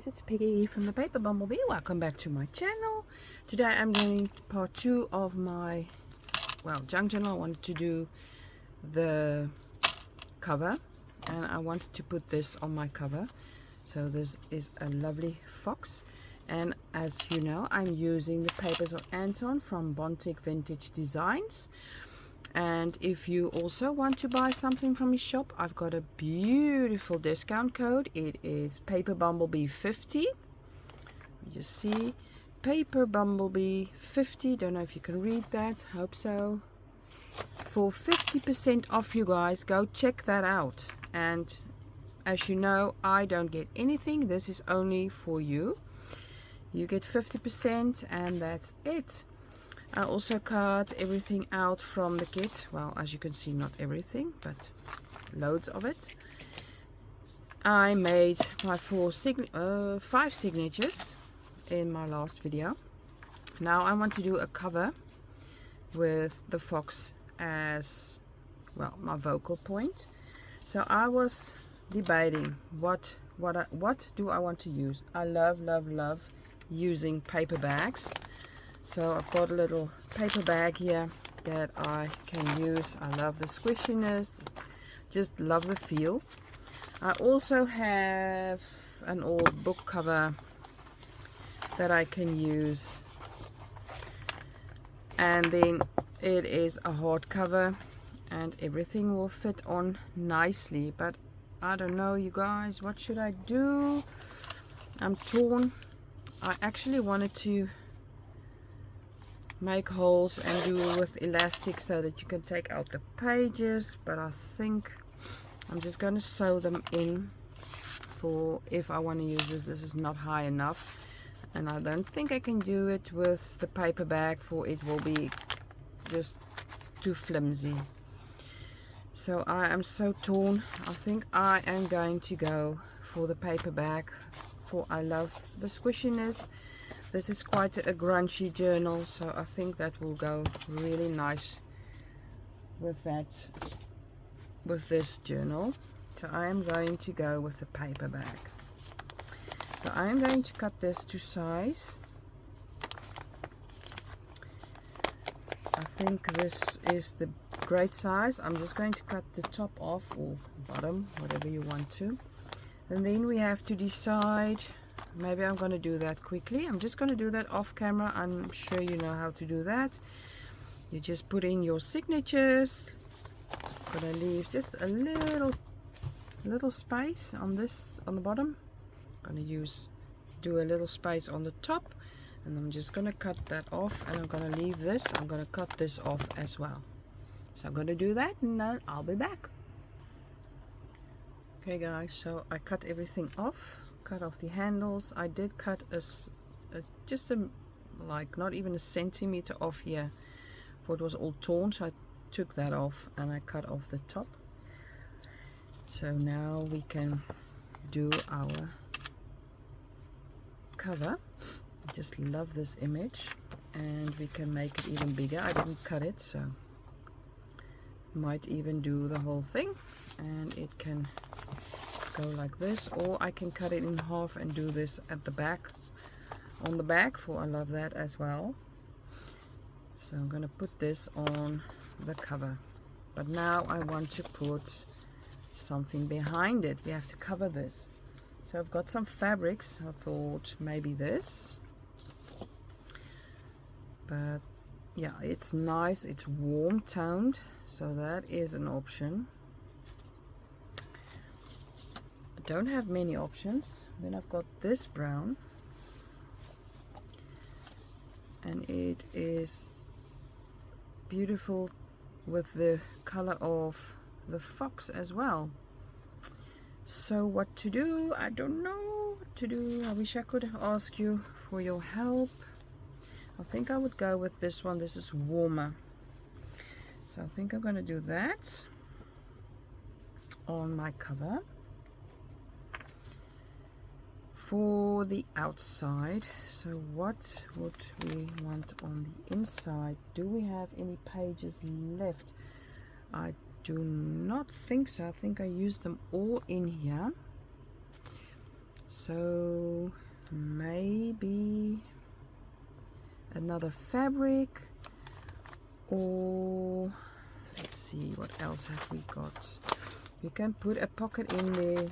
guys, it's Piggy from the Paper Bumblebee. Welcome back to my channel. Today I'm doing part 2 of my, junk journal. I wanted to do the cover and I wanted to put this on my cover. So this is a lovely fox, and as you know, I'm using the papers of Anton from BontikVintageDesigns. And if you also want to buy something from his shop, I've got a beautiful discount code. It is Paper Bumblebee 50. You see, Paper Bumblebee 50. Don't know if you can read that. Hope so. For 50% off, you guys. Go check that out. And as you know, I don't get anything. This is only for you. You get 50% and that's it. I also cut everything out from the kit. Well, as you can see, not everything, but loads of it. I made my 5 signatures in my last video. Now I want to do a cover with the fox as well, my focal point. So I was debating what do I want to use. I love using paper bags. So I've got a little paper bag here that I can use. I love the squishiness, just love the feel. I also have an old book cover that I can use, and then it is a hardcover and everything will fit on nicely. But I don't know, you guys, what should I do? I'm torn. I actually wanted to make holes and do it with elastic so that you can take out the pages, but I think I'm just going to sew them in for if I want to use this. This is not high enough, and I don't think I can do it with the paper bag, for it will be just too flimsy. So I am so torn. I think I am going to go for the paper bag, for I love the squishiness. This is quite a grungy journal, so I think that will go really nice with that, with this journal. So I am going to go with the paper bag. So I am going to cut this to size. I think this is the great size. I'm just going to cut the top off, or bottom, whatever you want to. And then we have to decide. Maybe I'm going to do that quickly. I'm just going to do that off camera. I'm sure you know how to do that. You just put in your signatures. I'm going to leave just a little space on this, on the bottom. I'm going to do a little space on the top, and I'm just going to cut that off, and I'm going to leave this. I'm going to cut this off as well. So I'm going to do that, and then I'll be back. Okay guys, so I cut everything off. Cut off the handles. I did cut just like not even a centimeter off here, for it was all torn, so I took that off and I cut off the top. So now we can do our cover. I just love this image, and we can make it even bigger. I didn't cut it, so might even do the whole thing, and it can go like this, or I can cut it in half and do this at the back, on the back, for I love that as well. So I'm going to put this on the cover, but now I want to put something behind it. We have to cover this. So I've got some fabrics. I thought maybe this, but yeah, it's nice, it's warm toned, so that is an option. Don't have many options. Then I've got this brown, and it is beautiful with the color of the fox as well. So what to do? I don't know what to do. I wish I could ask you for your help. I think I would go with this one. This is warmer, so I think I'm going to do that on my cover. For the outside, so what would we want on the inside? Do we have any pages left? I do not think so. I think I used them all in here. So maybe another fabric, or let's see, what else have we got? You can put a pocket in there,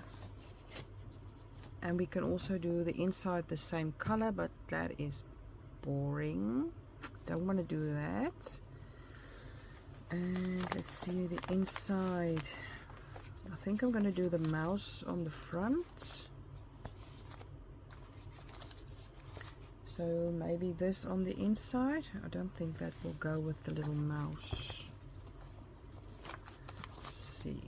and we can also do the inside the same color, but that is boring. Don't want to do that. And let's see the inside. I think I'm going to do the mouse on the front. So maybe this on the inside. I don't think that will go with the little mouse. Let's see.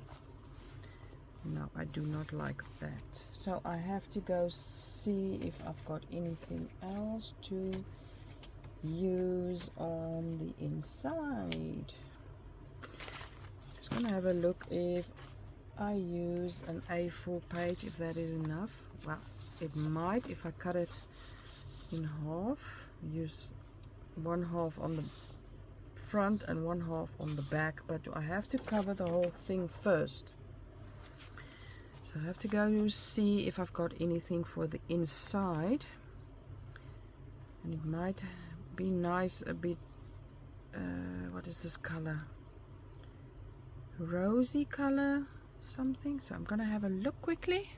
No, I do not like that. So I have to go see if I've got anything else to use on the inside. Just gonna have a look if I use an A4 page, if that is enough. Well, it might if I cut it in half. Use one half on the front and one half on the back, but I have to cover the whole thing first. So I have to go see if I've got anything for the inside, and it might be nice a bit, what is this color? Rosy color something. So I'm gonna have a look quickly.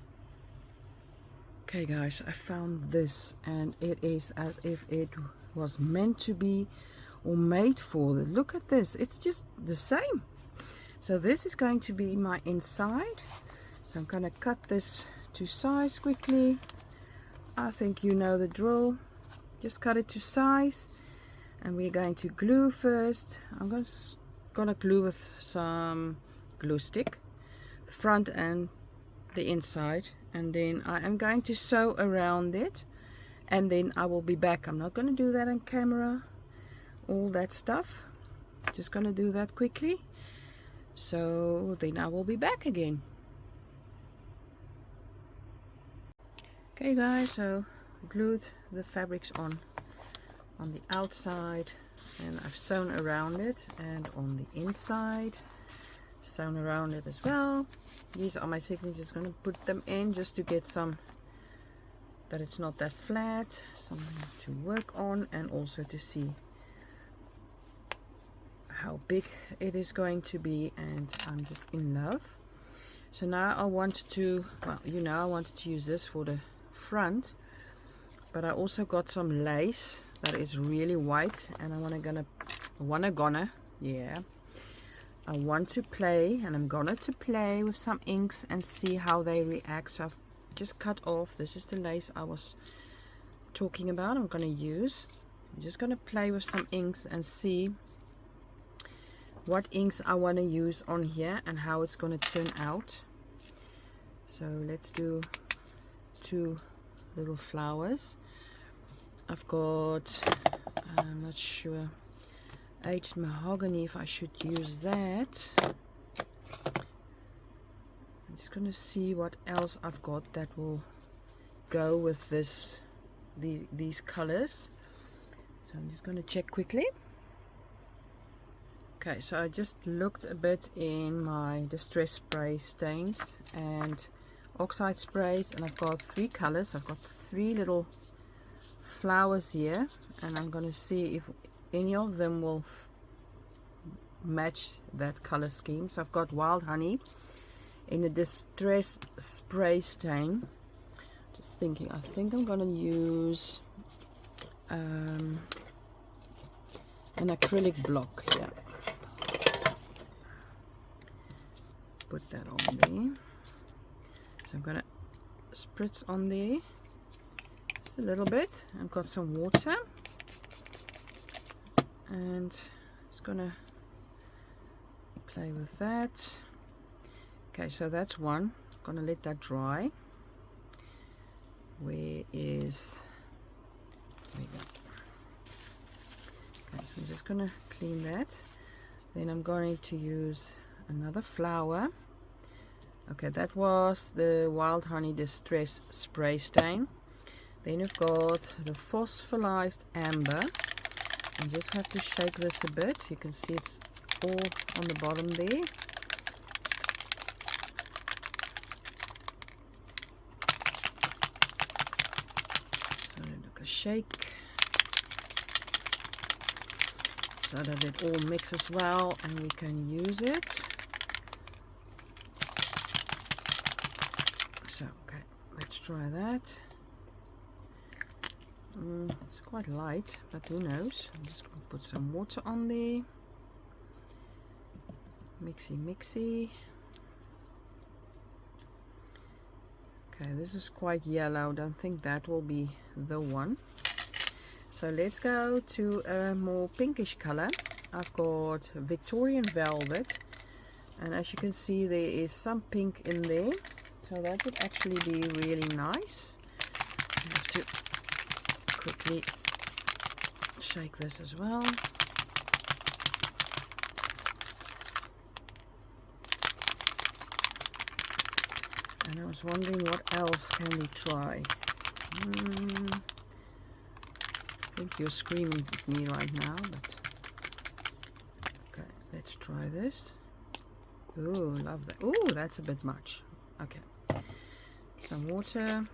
Okay guys, I found this, and it is as if it was meant to be or made for it. Look at this, it's just the same. So this is going to be my inside. So I'm gonna cut this to size quickly. I think you know the drill. Just cut it to size, and we're going to glue first. I'm gonna glue with some glue stick, the front and the inside, and then I am going to sew around it, and then I will be back. I'm not going to do that on camera, all that stuff. Just going to do that quickly, so then I will be back again. Okay guys, so glued the fabrics on the outside, and I've sewn around it, and on the inside sewn around it as well. These are my signatures. Going to put them in just to get some, that it's not that flat, something to work on, and also to see how big it is going to be. And I'm just in love. So now I want to, well, you know, I wanted to use this for the front, but I also got some lace that is really white, and I want to play, and I'm gonna play with some inks and see how they react. So I've just cut off, this is the lace I was talking about. I'm gonna use, I'm just gonna play with some inks and see what inks I want to use on here and how it's gonna turn out. So let's do 2 little flowers. I've got, I'm not sure, aged mahogany, if I should use that. I'm just gonna see what else I've got that will go with this, these colors. So I'm just gonna check quickly. Okay, so I just looked a bit in my distress spray stains and oxide sprays, and I've got 3 colors. I've got 3 little flowers here, and I'm going to see if any of them will match that color scheme. So I've got wild honey in a distress spray stain. Just thinking, I think I'm going to use an acrylic block here. Put that on there. So I'm going to spritz on there just a little bit. I've got some water, and just going to play with that. Okay, so that's one. I'm going to let that dry. Where is, there we go. Okay, so I'm just going to clean that. Then I'm going to use another flower. Okay, that was the wild honey distress spray stain. Then you've got the phosphorized amber. I just have to shake this a bit. You can see it's all on the bottom there. a shake so that it all mixes well and we can use it. So, okay, let's try that. It's quite light, but who knows. I'm just going to put some water on there. Mixy. Okay, this is quite yellow. Don't think that will be the one. So let's go to a more pinkish color. I've got Victorian velvet, and as you can see there is some pink in there, so that would actually be really nice. I have to quickly shake this as well. And I was wondering what else can we try. I think you're screaming at me right now, but okay, let's try this. Ooh, love that. Ooh, that's a bit much. Okay, some water.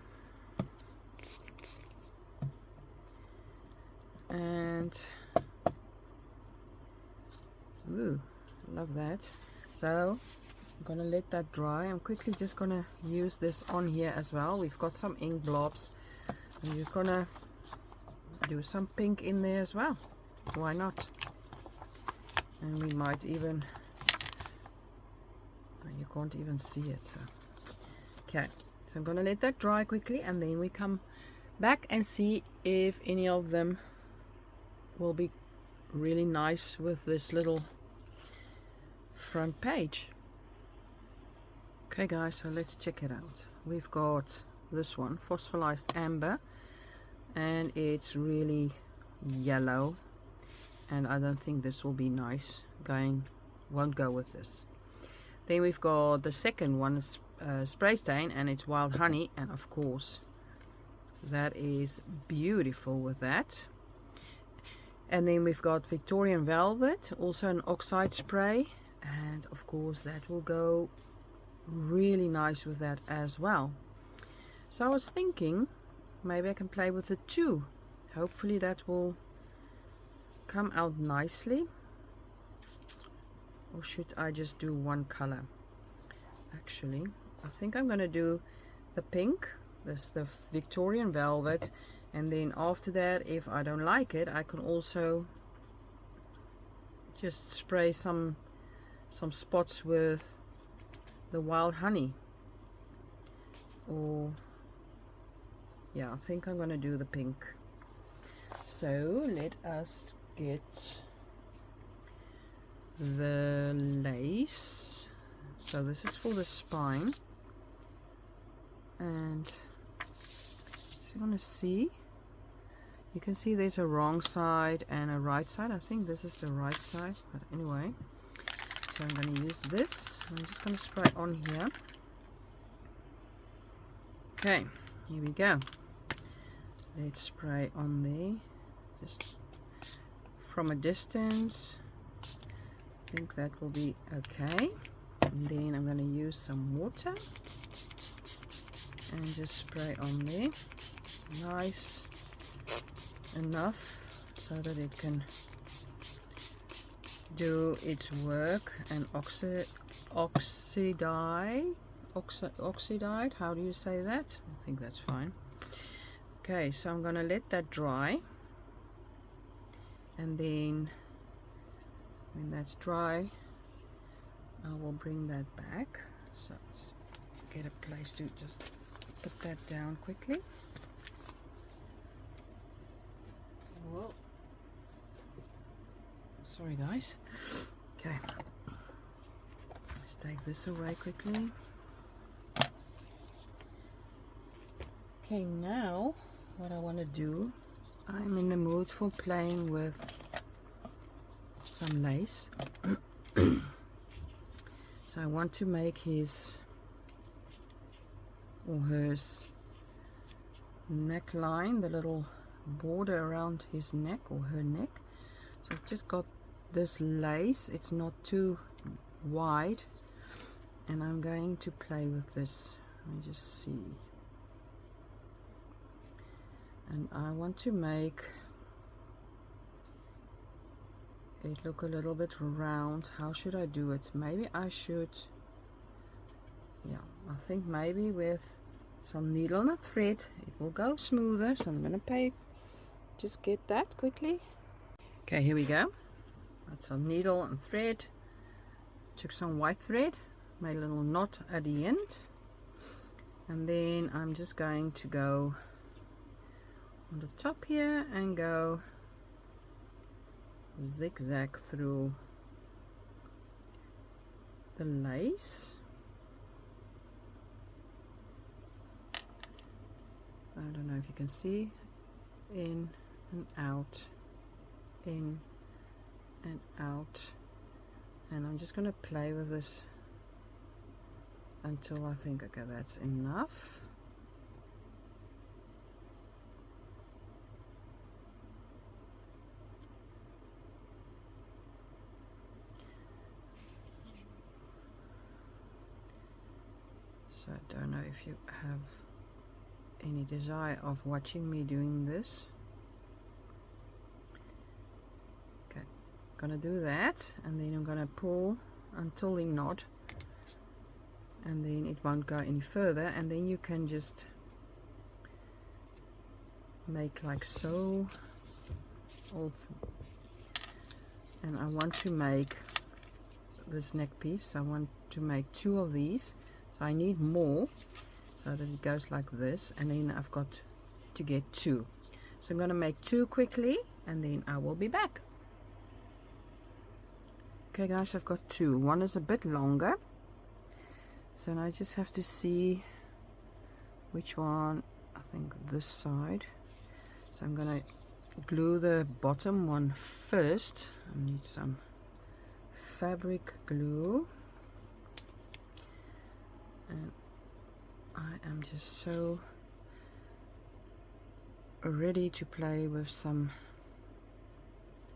And ooh, love that. So I'm gonna let that dry. I'm quickly just gonna use this on here as well. We've got some ink blobs, and we're gonna do some pink in there as well. Why not? And we might even, you can't even see it, so okay, so I'm gonna let that dry quickly, and then we come back and see if any of them will be really nice with this little front page. Okay guys, so let's check it out. We've got this one, Fossilized Amber, and it's really yellow, and I don't think this will be nice. Won't go with this. Then we've got the second one, Spray Stain, and it's Wild Honey, and of course that is beautiful with that. And then we've got Victorian Velvet, also an oxide spray, and of course that will go really nice with that as well. So I was thinking maybe I can play with the two. Hopefully that will come out nicely. Or should I just do one color? Actually, I think I'm gonna do the pink, this the Victorian Velvet, and then after that, if I don't like it, I can also just spray some spots with the Wild Honey. Or yeah, I think I'm gonna do the pink. So let us get the lace. So this is for the spine, and so you want to see, you can see there's a wrong side and a right side. I think this is the right side, but anyway, so I'm going to use this. I'm just going to spray on here. Okay, here we go. Let's spray on there, just from a distance. I think that will be okay. And then I'm going to use some water and just spray on there. Nice enough so that it can do its work and oxidate. How do you say that? I think that's fine. Okay, so I'm going to let that dry, and then when that's dry I will bring that back. So let's get a place to just put that down quickly. Whoa. Sorry guys. Okay, let's take this away quickly. Okay, now what I want to do, I'm in the mood for playing with some lace. So I want to make his or hers neckline, the little border around his neck or her neck. So I've just got this lace, it's not too wide, and I'm going to play with this. Let me just see. and I want to make it look a little bit round. How should I do it? Maybe I should, yeah, I think maybe with some needle and a thread it will go smoother. So I'm gonna just get that quickly. Okay, here we go. That's some needle and thread. Took some white thread, made a little knot at the end, and then I'm just going to go on the top here and go zigzag through the lace. I don't know if you can see, in and out, in and out, and I'm just going to play with this until I think, okay, that's enough. So I don't know if you have any desire of watching me doing this. Okay, gonna do that, and then I'm gonna pull until the knot, and then it won't go any further, and then you can just make like so all and I want to make this neck piece. I want to make 2 of these, so I need more so that it goes like this, and then I've got to get 2. So I'm going to make 2 quickly, and then I will be back. Okay guys, I've got 2. One is a bit longer, so now I just have to see which one. I think this side. So I'm going to glue the bottom one first. I need some fabric glue, and I am just so ready to play with some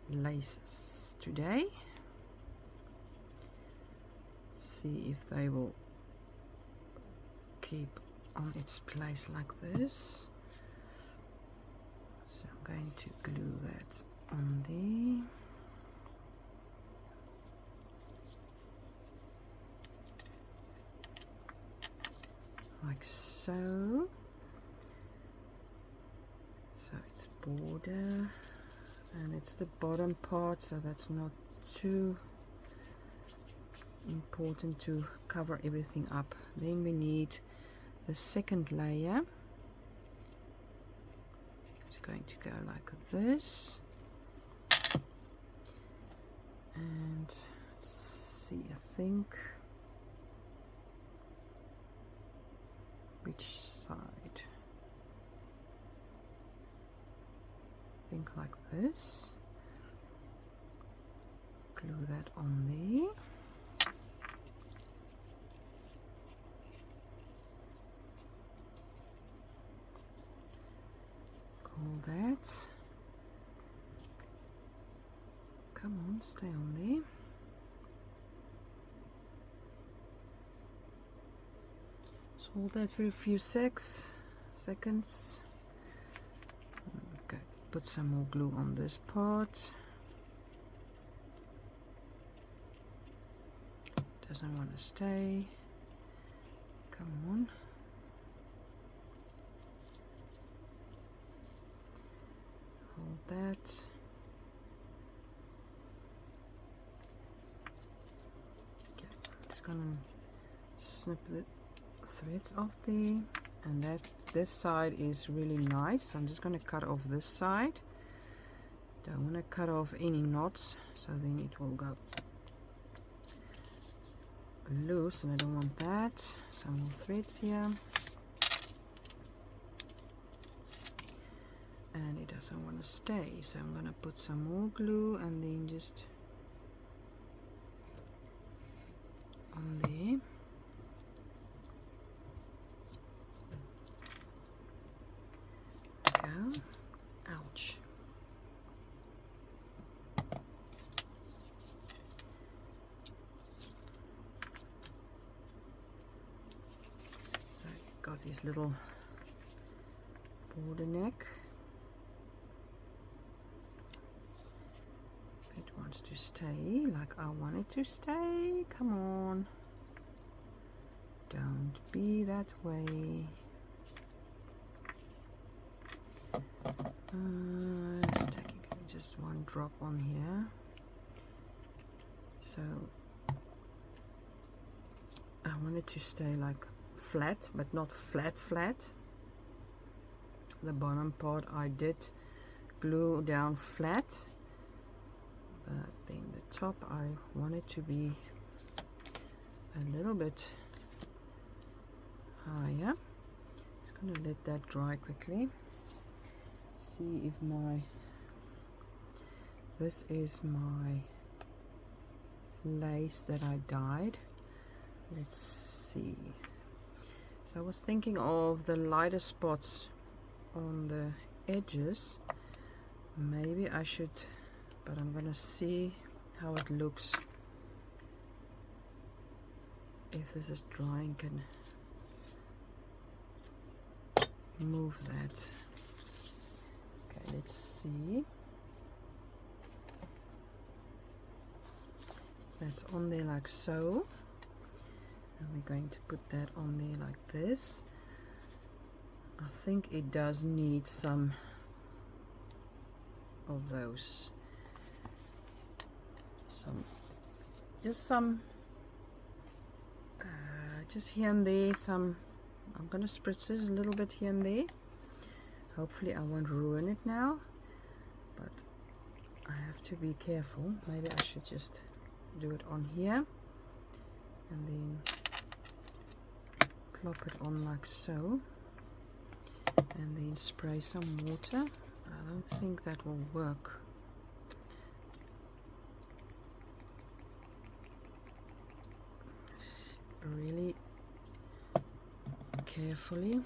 laces today. See if they will keep on its place like this. So I'm going to glue that on there. Like so. So it's border, and it's the bottom part, so that's not too important to cover everything up. Then we need the second layer. It's going to go like this, and let's see, I think which side. I think like this. Glue that on there. Call that. Come on, stay on there. Hold that for a few seconds. Okay, put some more glue on this part. Doesn't want to stay. Come on. Hold that. Okay, just gonna snip the threads off there, and this side is really nice, so I'm just going to cut off this side. Don't want to cut off any knots, so then it will go loose, and I don't want that. Some more threads here, and it doesn't want to stay, so I'm going to put some more glue and then just on there. Ouch. So I've got this little border neck. stay like I want it to stay. Come on. Don't be that way. Taking just one drop on here. So I want it to stay like flat, but not flat flat. The bottom part I did glue down flat, but then the top I want it to be a little bit higher. Just gonna let that dry quickly. See if this is my lace that I dyed. Let's see. So I was thinking of the lighter spots on the edges. Maybe I should, but I'm gonna see how it looks. If this is drying, can move that. Okay, let's see. That's on there like so, and we're going to put that on there like this. I think it does need some of those, just here and there, some. I'm gonna spritz this a little bit here and there. Hopefully I won't ruin it now, but I have to be careful. Maybe I should just do it on here and then plop it on like so, and then spray some water. I don't think that will work. Just really carefully.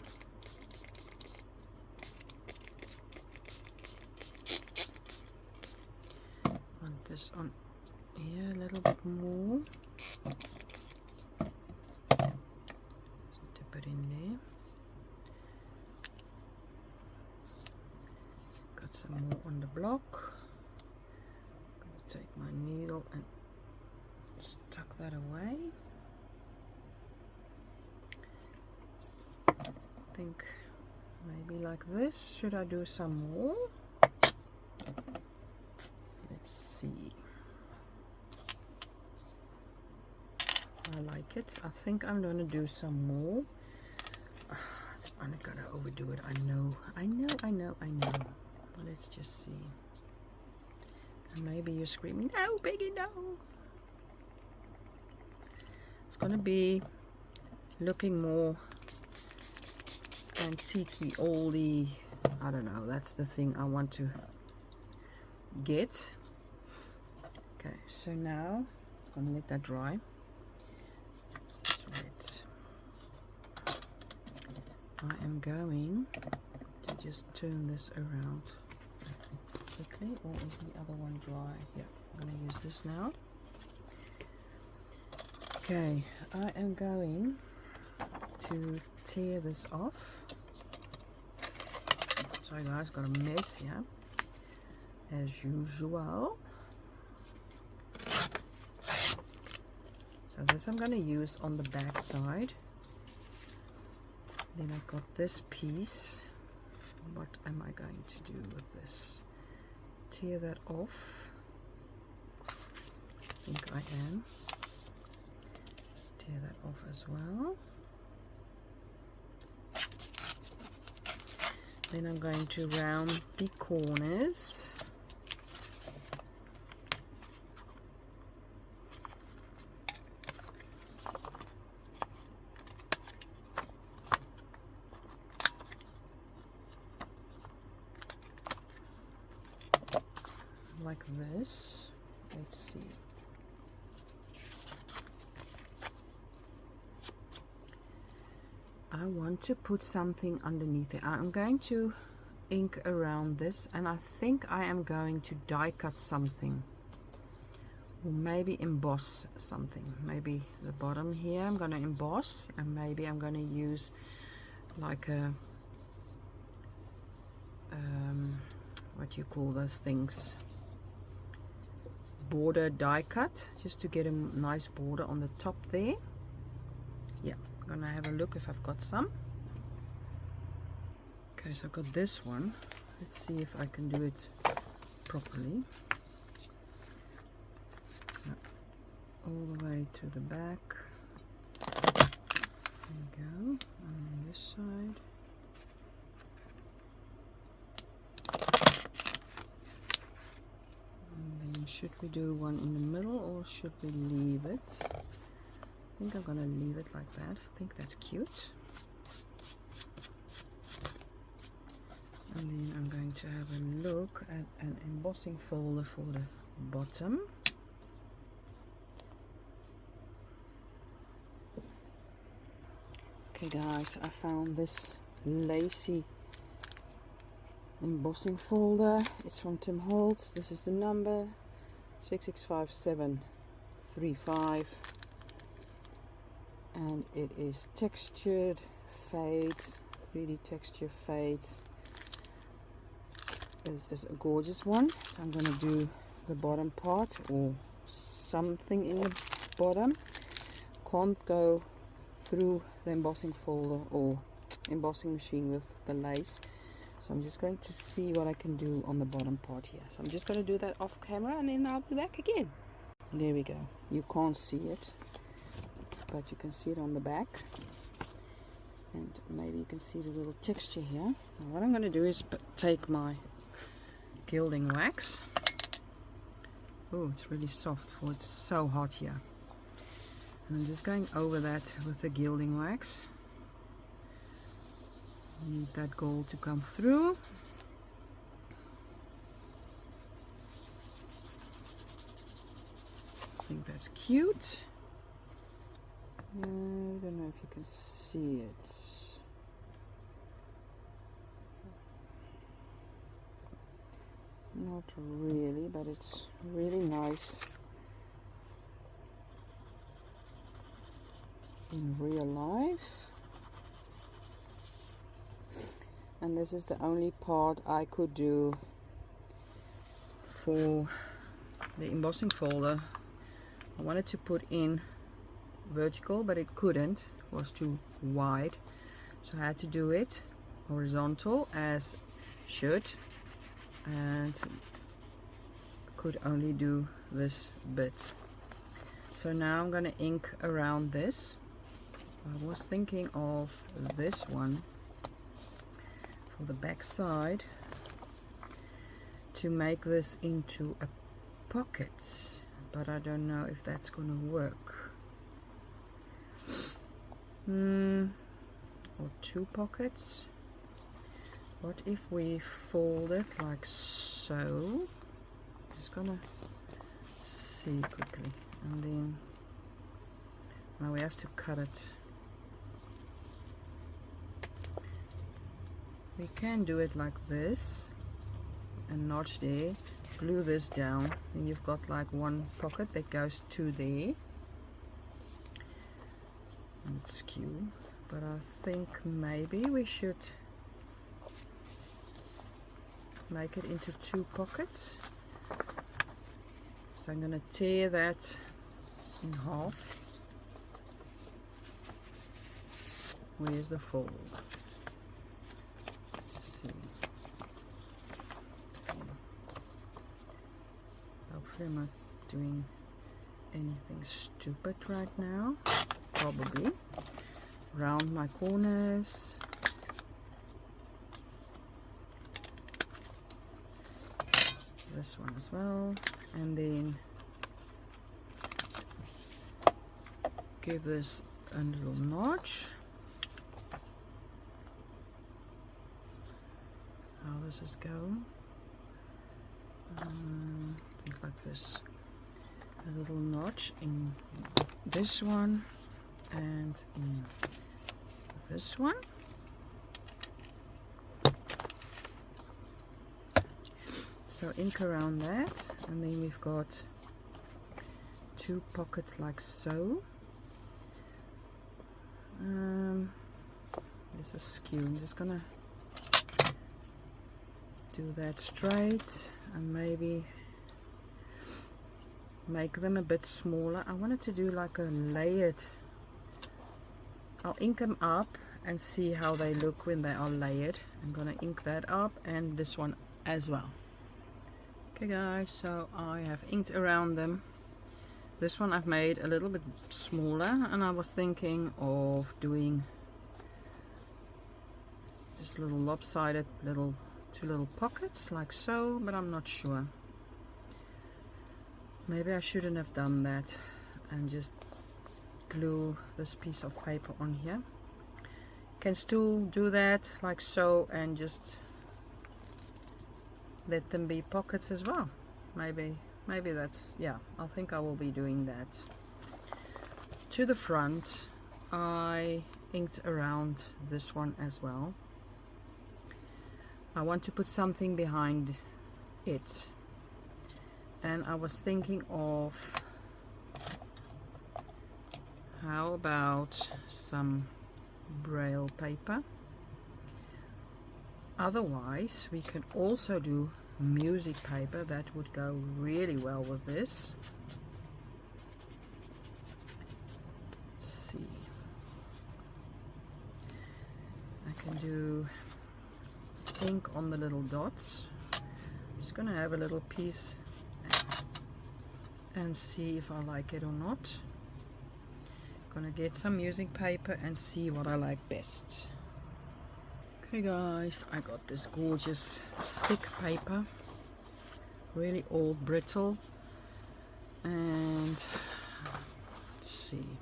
Want this on here a little bit more. Dip it in there. Got some more on the block. I'm gonna take my needle and tuck that away. I think maybe like this. Should I do some more? Let's see. I like it. I think I'm gonna do some more. I'm not gonna overdo it. I know. But let's just see. And maybe you're screaming, no, Peggy, no. It's gonna be looking more antique-y, oldie. I don't know. That's the thing I want to get. Okay, so now I'm gonna let that dry. This red. I am going to just turn this around quickly, or is the other one dry? Yeah, I'm going to use this now. Okay, I am going to tear this off. Sorry guys, got a mess here as usual. So this I'm going to use on the back side. Then I got this piece. What am I going to do with this? Tear that off. I think I am. Let's tear that off as well. Then I'm going to round the corners. Like this. Let's see. I want to put something underneath it. I'm going to ink around this, and I think I am going to die cut something, or maybe emboss something. Maybe the bottom here I'm going to emboss, and maybe I'm going to use like a what do you call those things? border die cut just to get a nice border on the top there. Yeah, I'm gonna have a look if I've got some. Okay, so I've got this one. Let's see if I can do it properly. So, all the way to the back. There you go. And on this side. And then should we do one in the middle or should we leave it? I think I'm gonna leave it like that. I think that's cute. And then I'm going to have a look at an embossing folder for the bottom. Okay guys, I found this lacy embossing folder. It's from Tim Holtz. This is the number 665735, and it is textured fades, 3D texture fades. This is a gorgeous one. So I'm going to do the bottom part or something in the bottom. Can't go through the embossing folder or embossing machine with the lace, so I'm just going to see what I can do on the bottom part here. So I'm just going to do that off camera and then I'll be back again. There we go. You can't see it, but you can see it on the back, and maybe you can see the little texture here. Now what I'm going to do is take my gilding wax. Oh, it's really soft, for it's so hot here. And I'm just going over that with the gilding wax. Need that gold to come through. I think that's cute. I don't know if you can see it. Not really, but it's really nice in real life. And this is the only part I could do for the embossing folder. I wanted to put in vertical, but it couldn't. It was too wide, so I had to do it horizontal as should, and could only do this bit. So now I'm gonna ink around this. I was thinking of this one for the back side to make this into a pocket, but I don't know if that's gonna work. Or two pockets. What if we fold it like so? Just gonna see quickly, and then now we have to cut it. We can do it like this, and notch there, glue this down, and you've got like one pocket that goes to there. And it's skew, but I think maybe we should make it into two pockets. So I'm gonna tear that in half. Where's the fold? Let's see. Hopefully I'm not doing anything stupid right now. Probably. Round my corners. This one as well, and then give this a little notch. How does this go? I think like this. A little notch in this one and in this one. So ink around that, and then we've got two pockets like so. This is skew. I'm just gonna do that straight, and maybe make them a bit smaller. I wanted to do like a layered. I'll ink them up and see how they look when they are layered. I'm gonna ink that up and this one as well. Okay guys, so I have inked around them. This one I've made a little bit smaller, and I was thinking of doing just little lopsided two little pockets like so, but I'm not sure. Maybe I shouldn't have done that and just glue this piece of paper on here. Can still do that like so and just let them be pockets as well. Maybe that's, yeah, I think I will be doing that. To the front I inked around this one as well. I want to put something behind it, and I was thinking of how about some braille paper. Otherwise we can also do music paper. That would go really well with this. Let's see, I can do ink on the little dots. I'm just gonna have a little piece and see if I like it or not. Gonna get some music paper and see what I like best. Okay guys, I got this gorgeous thick paper, really old brittle, and let's see.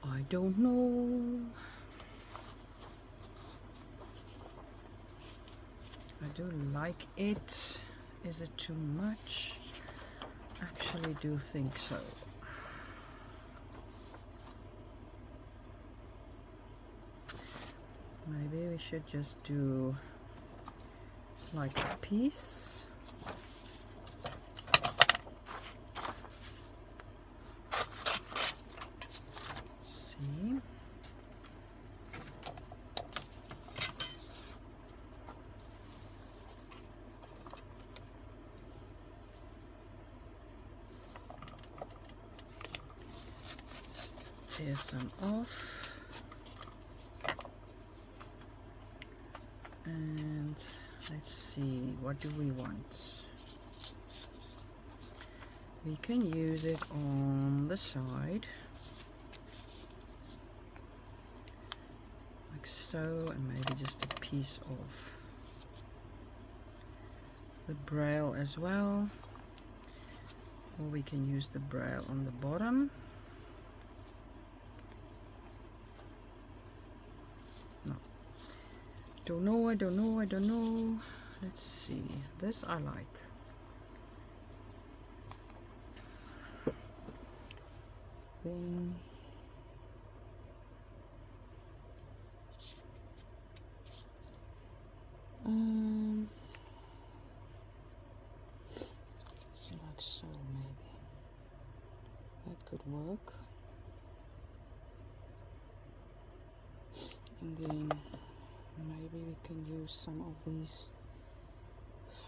I don't know. I do like it. Is it too much? Actually do think so. Maybe we should just do like a piece. See. Tear some off. And let's see, what do we want? We can use it on the side like so, and maybe just a piece of the braille as well, or we can use the braille on the bottom. I don't know. Let's see. This I like. Then so like so, maybe that could work. And then maybe we can use some of these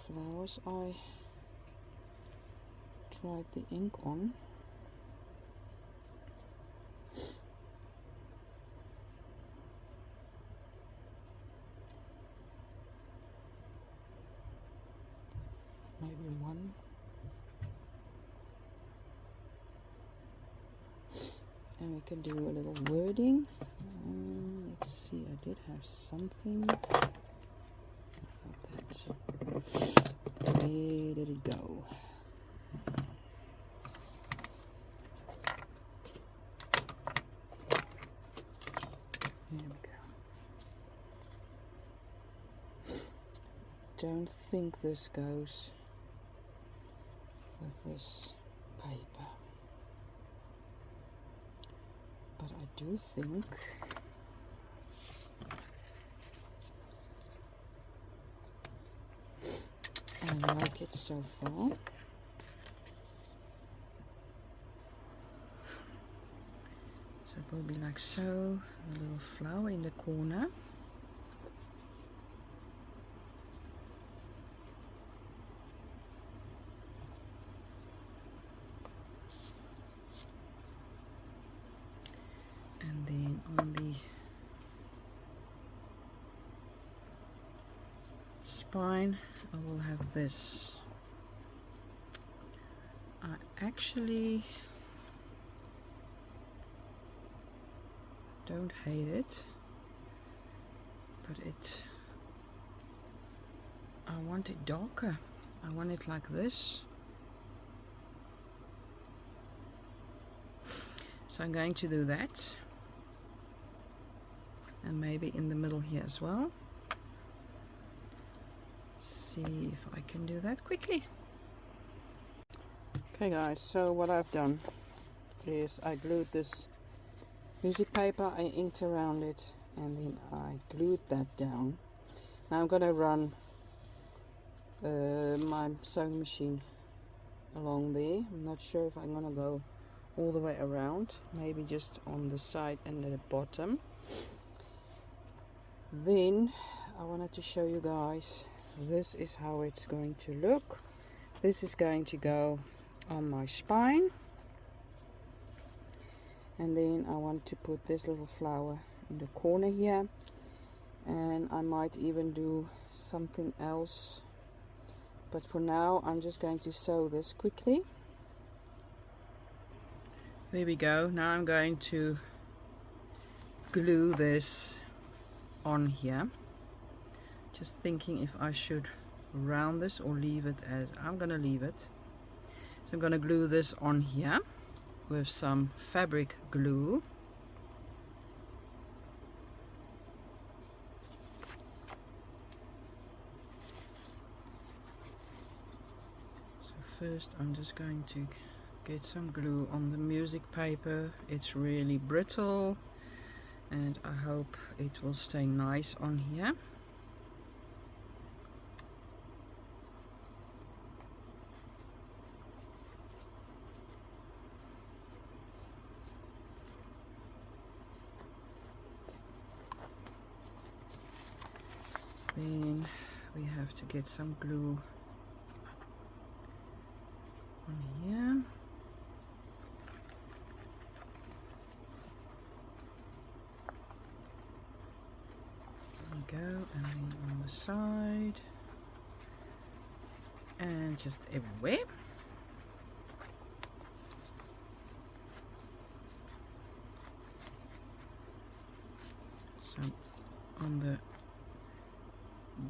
flowers I tried the ink on. Maybe one. And we can do a little wording. Let's see, I did have something. Not that. Where did it go? There we go. Don't think this goes with this paper, but I do think I like it so far. So it will be like so, a little flower in the corner. spine I will have this. I actually don't hate it, but I want it darker. I want it like this. So I'm going to do that, and maybe in the middle here as well. See if I can do that quickly. Okay guys, so what I've done is I glued this music paper, I inked around it, and then I glued that down. Now I'm gonna run my sewing machine along there. I'm not sure if I'm gonna go all the way around, maybe just on the side and at the bottom. Then I wanted to show you guys, this is how it's going to look. This is going to go on my spine, and then I want to put this little flower in the corner here, and I might even do something else, but for now I'm just going to sew this quickly. There we go. Now I'm going to glue this on here. Just thinking if I should round this or leave it as, I'm gonna leave it. So I'm gonna glue this on here with some fabric glue. So first I'm just going to get some glue on the music paper. It's really brittle, and I hope it will stay nice on here. Then we have to get some glue on here. There we go, and then on the side, and just everywhere. So on the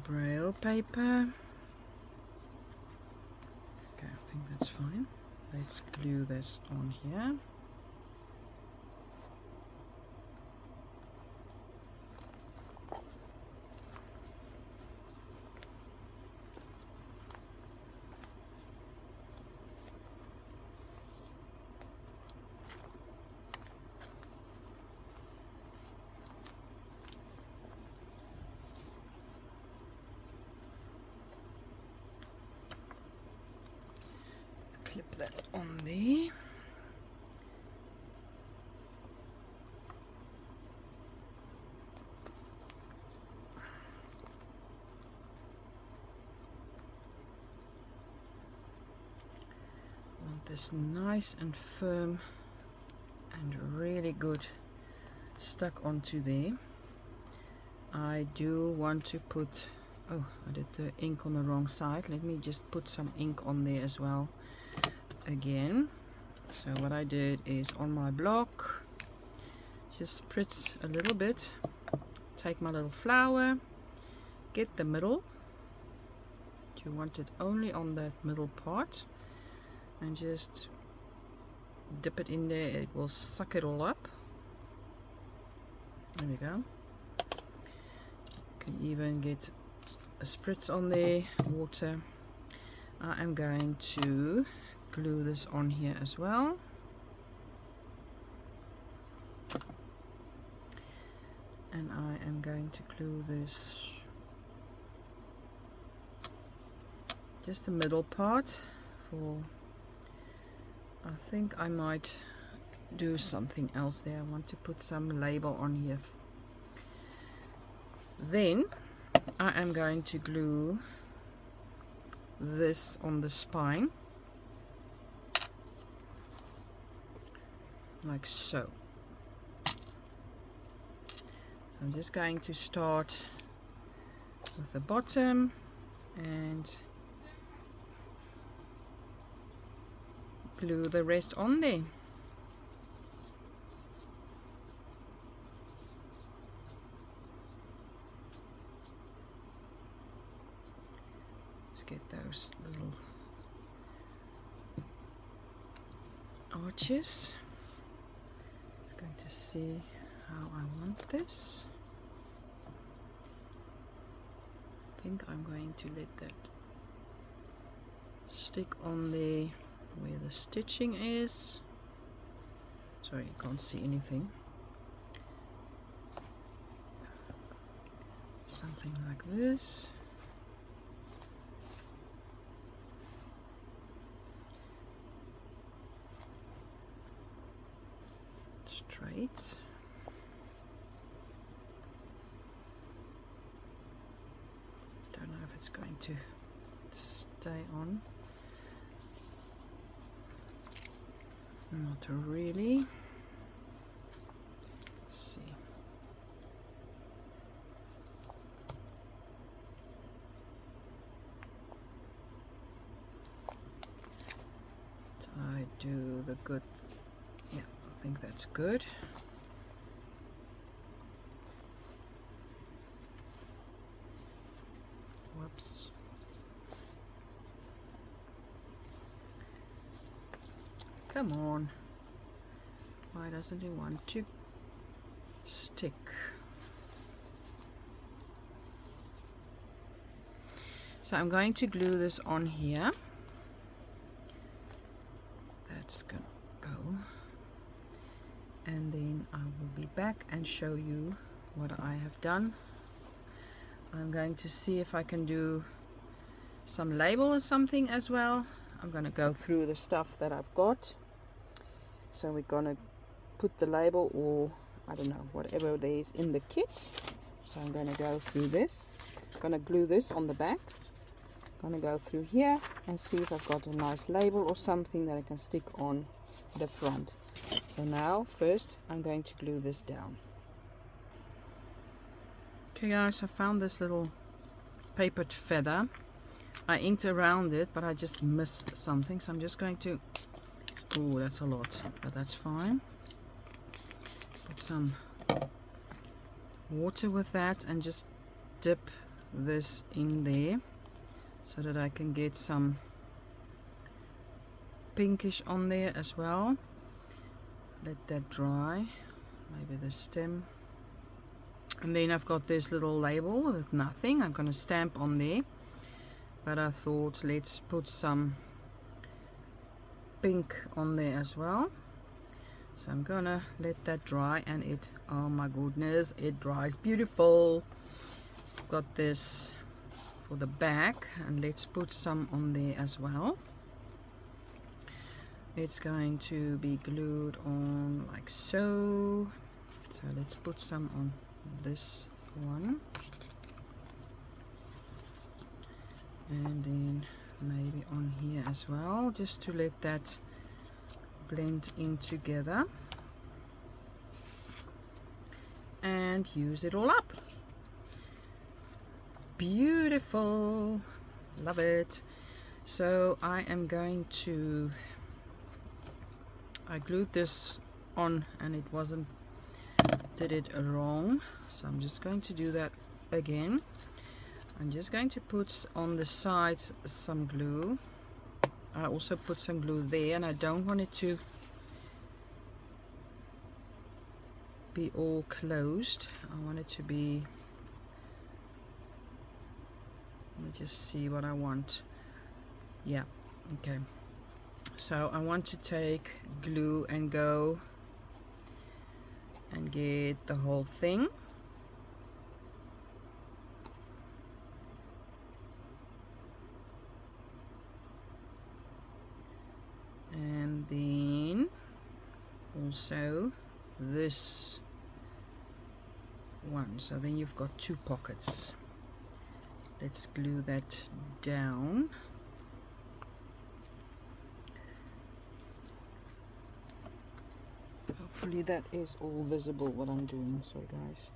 braille paper, okay, I think that's fine. Let's glue this on here. Clip that on there. Want this nice and firm and really good stuck onto there. I do want to put, oh, I did the ink on the wrong side. Let me just put some ink on there as well again. So what I did is on my block, just spritz a little bit, take my little flower, get the middle. You want it only on that middle part, and just dip it in there. It will suck it all up. There we go. You can even get a spritz on there, water. I am going to glue this on here as well. And I am going to glue this just the middle part. For I think I might do something else there. I want to put some label on here. Then I am going to glue this on the spine, like so. So I'm just going to start with the bottom, and glue the rest on there. Let's get those little arches. Just going to see how I want this. I think I'm going to let that stick on there where the stitching is. Sorry, you can't see anything. Something like this. Straight. Don't know if it's going to stay on. Not really. Let's see. I do the good. Yeah, I think that's good. Whoops. Come on. Why doesn't it want to stick? So I'm going to glue this on here. That's gonna go. And then I will be back and show you what I have done. I'm going to see if I can do some label or something as well. I'm going to go through the stuff that I've got. So we're going to put the label, or I don't know, whatever it is in the kit. So I'm going to go through this. I'm going to glue this on the back. I'm going to go through here and see if I've got a nice label or something that I can stick on the front. So now first I'm going to glue this down. Okay guys, I found this little papered feather. I inked around it, but I just missed something, so I'm just going to, oh, that's a lot, but that's fine. Put some water with that and just dip this in there so that I can get some pinkish on there as well. Let that dry, maybe the stem. And then I've got this little label with nothing. I'm going to stamp on there, but I thought let's put some pink on there as well. So I'm gonna let that dry, and it, oh my goodness, it dries beautiful. Got this for the back, and let's put some on there as well. It's going to be glued on like so. So let's put some on this one, and then maybe on here as well, just to let that blend in together and use it all up. Beautiful, love it. So I am going to, I glued this on and it wasn't, did it wrong, so I'm just going to do that again. I'm just going to put on the sides some glue. I also put some glue there, and I don't want it to be all closed. I want it to be, let me just see what I want. Yeah, okay. So I want to take glue and go and get the whole thing. And then also this one. So then you've got two pockets. Let's glue that down. Hopefully that is all visible what I'm doing. Sorry guys.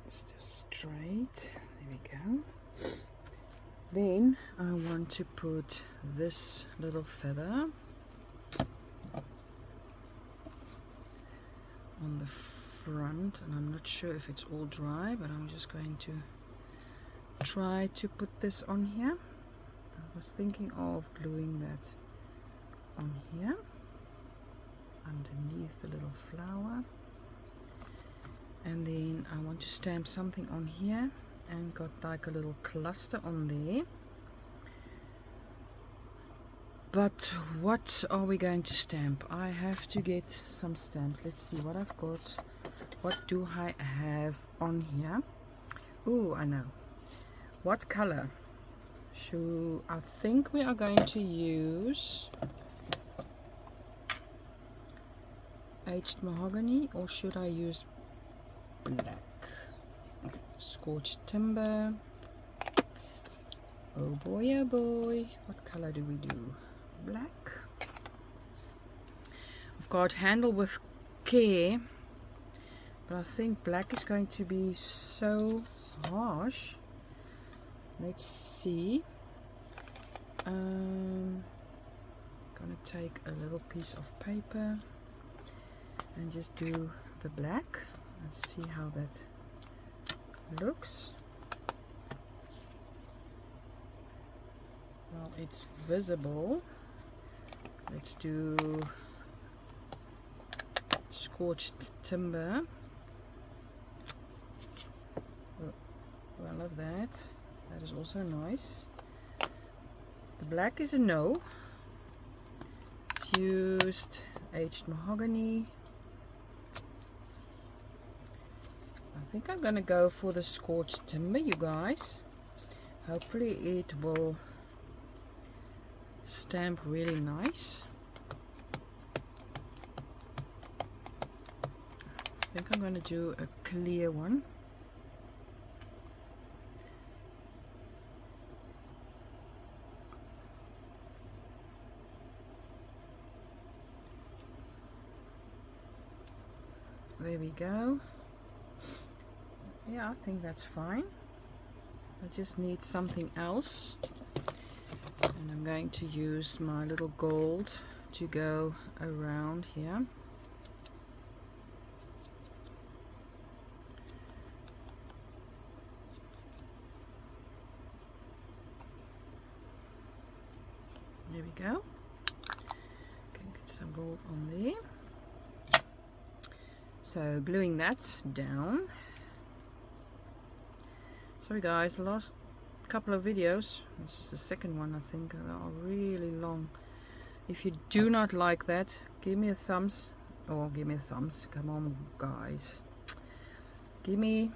It's just straight. There we go. Then I want to put this little feather on the front, and I'm not sure if it's all dry, but I'm just going to try to put this on here. I was thinking of gluing that on here underneath the little flower, and then I want to stamp something on here and got like a little cluster on there. But what are we going to stamp? I have to get some stamps. Let's see what I've got. What do I have on here? Ooh, I know. What color? I think we are going to use aged mahogany, or should I use black? Scorched timber. Oh boy, oh boy. What color do we do? Black. I've got handle with care, but I think black is going to be so harsh. Let's see. Gonna take a little piece of paper and just do the black and see how that looks. Well, it's visible. Let's do scorched timber. Oh, I love that. That is also nice. The black is a no. It's used aged mahogany. I think I'm gonna go for the scorched timber, you guys. Hopefully it will stamp really nice. I think I'm going to do a clear one. There we go. Yeah, I think that's fine. I just need something else. And I'm going to use my little gold to go around here. There we go. Okay, get some gold on there. So gluing that down. Sorry guys, the last couple of videos, this is the second one I think, are really long. If you do not like that, give me a thumbs, or give me a thumbs, come on guys, give me,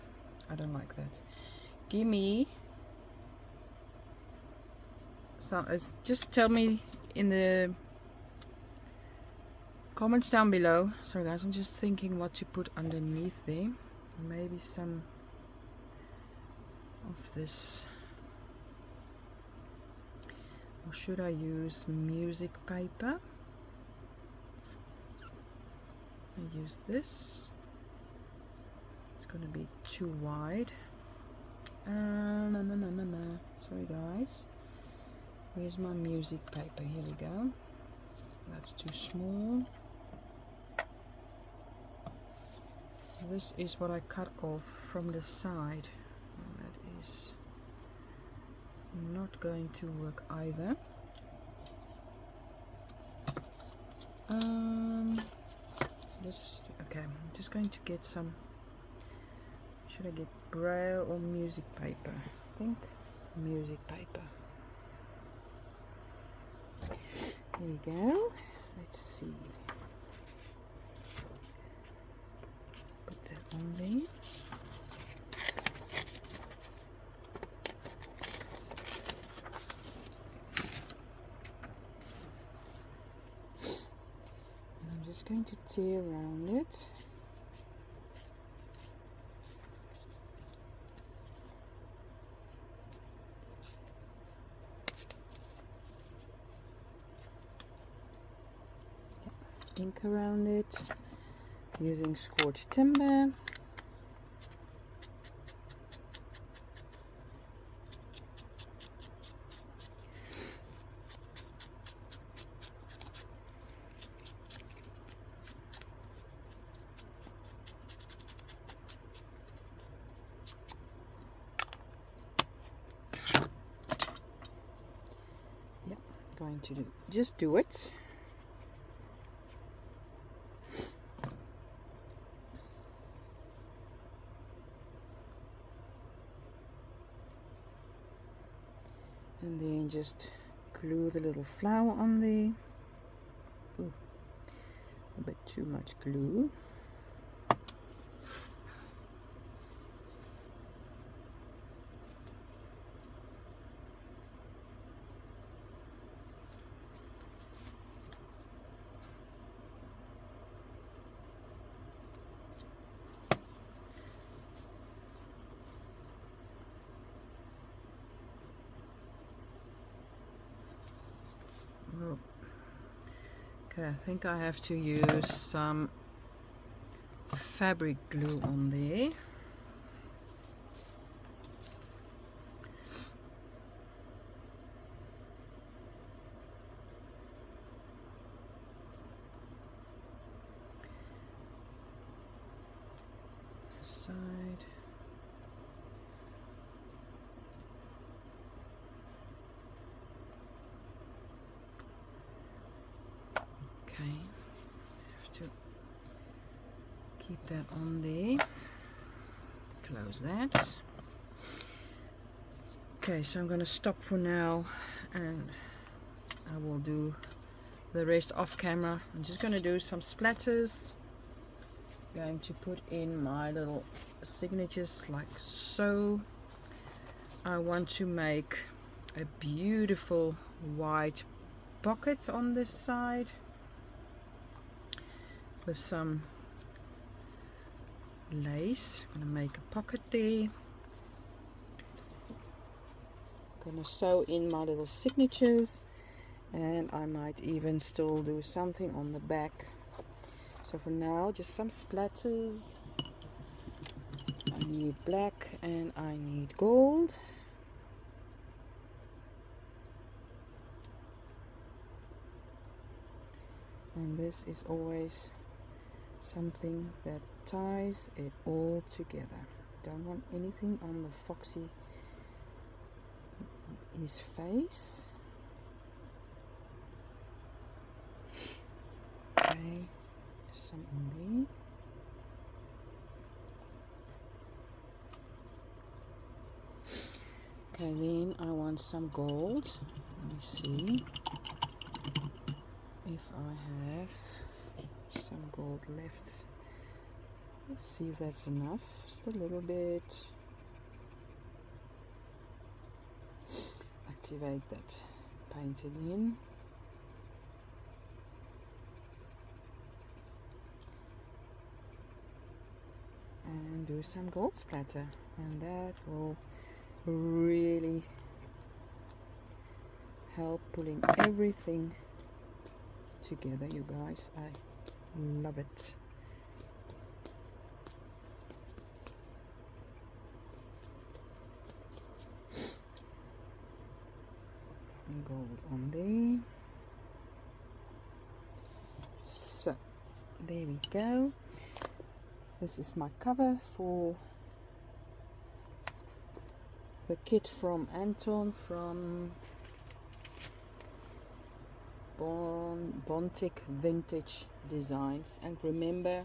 I don't like that, give me some, just tell me in the comments down below. Sorry guys, I'm just thinking what to put underneath there. Maybe some of this, or should I use music paper? I use this. It's gonna be too wide. Sorry guys. Where's my music paper? Here we go. That's too small. This is what I cut off from the side. That is not going to work either. Okay, I'm just going to get some, should I get braille or music paper? I think music paper. Here we go. Let's see. Put that on there. Just going to tear around it. Ink around it using scorched timber. going to just do it. And then just glue the little flower on there. Ooh, a bit too much glue. Okay, I think I have to use some fabric glue on there. The side. Okay, have to keep that on there. Close that. Okay, so I'm going to stop for now and I will do the rest off camera. I'm just going to do some splatters. Going to put in my little signatures like so. I want to make a beautiful white pocket on this side with some lace. I'm going to make a pocket there. I'm going to sew in my little signatures, and I might even still do something on the back. So for now, just some splatters. I need black and I need gold. And this is always something that ties it all together. Don't want anything on the foxy his face. Okay, some in there. Okay, then I want some gold. Let me see if I have some gold left. Let's see if that's enough. Just a little bit. Activate that painted in. And do some gold splatter, and that will really help pulling everything together, you guys. I love it. And gold on there. So there we go. This is my cover for the kit from Anton from BontikVintageDesigns. And remember,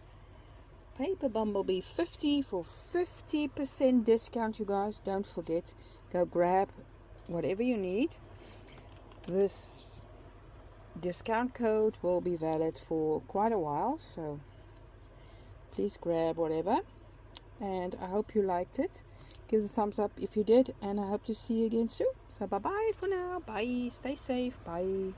Paper Bumblebee 50 for 50% discount, you guys. Don't forget, go grab whatever you need. This discount code will be valid for quite a while, so please grab whatever. And I hope you liked it. Give a thumbs up if you did, and I hope to see you again soon. So bye bye for now. Bye. Stay safe. Bye.